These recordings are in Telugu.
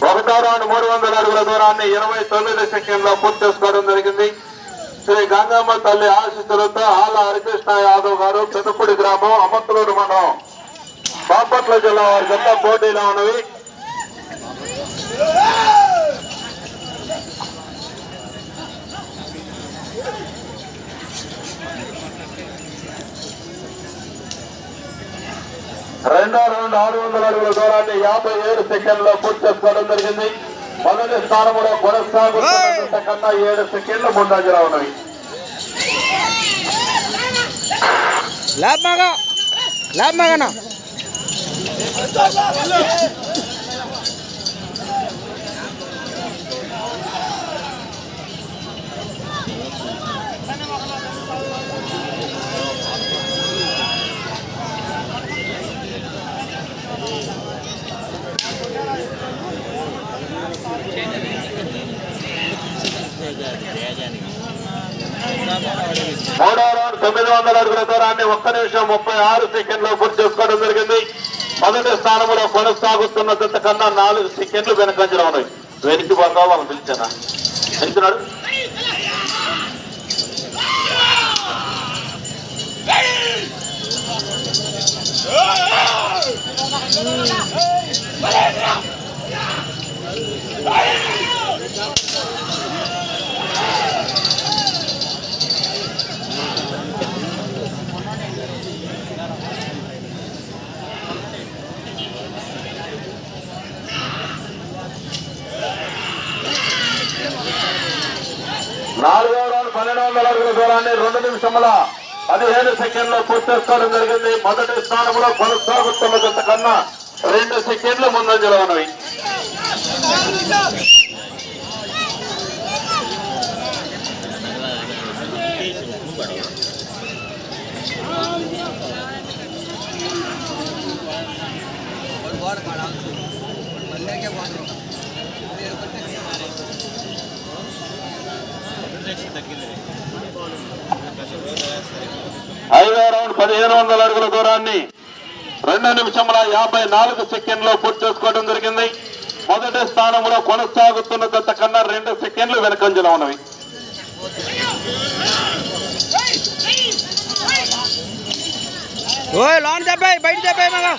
ఒకటో రౌండ్ 300 అడుగుల దూరాన్ని 29 సెకండ్లో పూర్తి చేసుకోవడం జరిగింది. శ్రీ గంగమ్మ తల్లి ఆశీస్సులతో ఆల హరికృష్ణ యాదవ్ గారు పెదపూడి గ్రామం అమ్మత్తలూరు మండలం బాపట్ల జిల్లా వారి జత పోటీలో ఉన్నవి. రెండో రౌండ్ 600 అడుగుల దూరాన్ని 57 సెకండ్లో పూర్తి చేసుకోవడం జరిగింది. మొదటి స్థానంలో కొనసాగుతున్న కన్నా 7 సెకండ్లు ముందంజలో ఉన్నవి. మూడో రౌండ్ 900 అడుగుల దూరాన్ని 1 నిమిషం 36 సెకండ్లో పూర్తి చేసుకోవడం జరిగింది. మొదటి స్థానంలో కొనసాగుతున్న జత కన్నా 4 సెకండ్లు వెనకంజలో ఉన్నాయి. వెనక్కి పోతా వాళ్ళని పిలిచానా వెళ్తున్నాడు. నాలుగో రౌండ్ 1200 అడుగుల దూరాన్ని 2 నిమిషముల 15 సెకండ్లో పూర్తి చేసుకోవడం జరిగింది. మొదటి స్థానంలో కొనసాగుతున్న జత కన్నా 2 సెకండ్లు ముందంజలో ఉన్నవి. ఐదో రౌండ్ 1500 అడుగుల దూరాన్ని 2 నిమిషముల 54 సెకండ్లో పూర్తి చేసుకోవడం జరిగింది. మొదటి స్థానంలో కొనసాగుతున్న జత కన్నా 2 సెకండ్లు వెనకంజలో ఉన్నవి. బయట చెప్పాయి మగా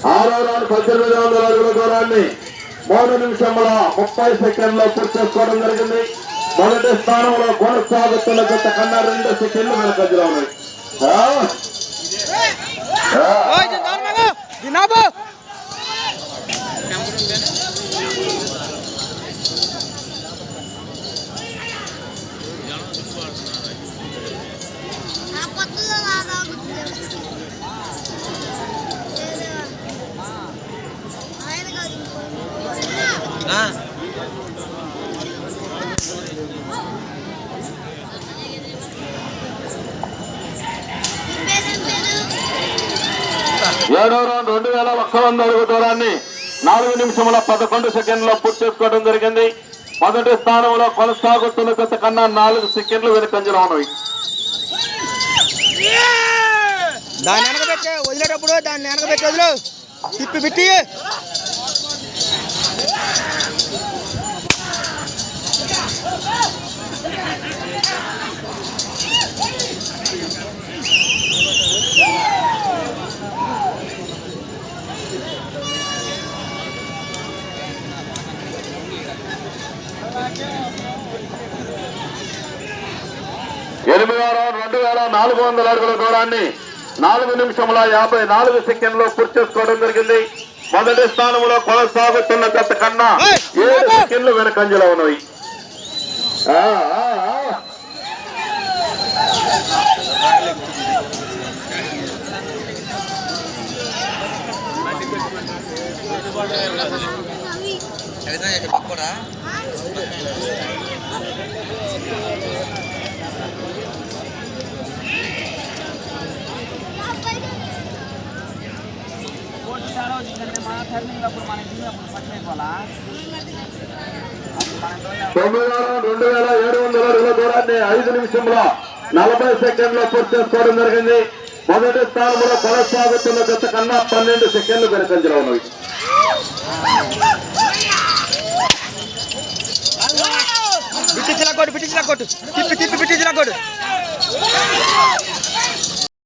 6వ రౌండ్ 1800 అడుగుల దూరాన్ని 3 నిమిషముల 30 సెకండ్లో పూర్తి చేసుకోవడం జరిగింది. మొదటి స్థానంలో కొనసాగుతున్న జత కన్నా 2 సెకండ్లు వెనకంజలో ఉన్నాయి. ఏడో రౌండ్ 2100 అడుగుల దూరాన్ని 4 నిమిషముల 11 సెకండ్లో పూర్తి చేసుకోవడం జరిగింది. మొదటి స్థానంలో కొనసాగుతున్న జత కన్నా 4 సెకండ్లు వెనుకంజలో ఉన్నవి. దాన్ని వెనకబెట్టి వదిలేటప్పుడు దాన్ని వెనకబెట్టి వదిలు తిప్పి పెట్టి 8వ రౌండ్ 2400 అడుగుల దూరాన్ని 4 నిమిషముల 54 సెకండ్లో పూర్తి చేసుకోవడం జరిగింది. మొదటి స్థానంలో కొనసాగుతున్న జత కన్నా 7 సెకండ్లు వెనకంజలో ఉన్నవి. తొమ్మిదవ రౌండ్ 2700 అడుగుల దూరాన్ని 5 నిమిషంలో 40 సెకండ్లో పూర్తి చేసుకోవడం జరిగింది. మొదటి స్థానంలో కొనసాగుతున్న జత కన్నా 12 సెకండ్లు వెనకంజలో ఉన్నవి. కొట్టు తిప్పి తిప్పి కొట్టు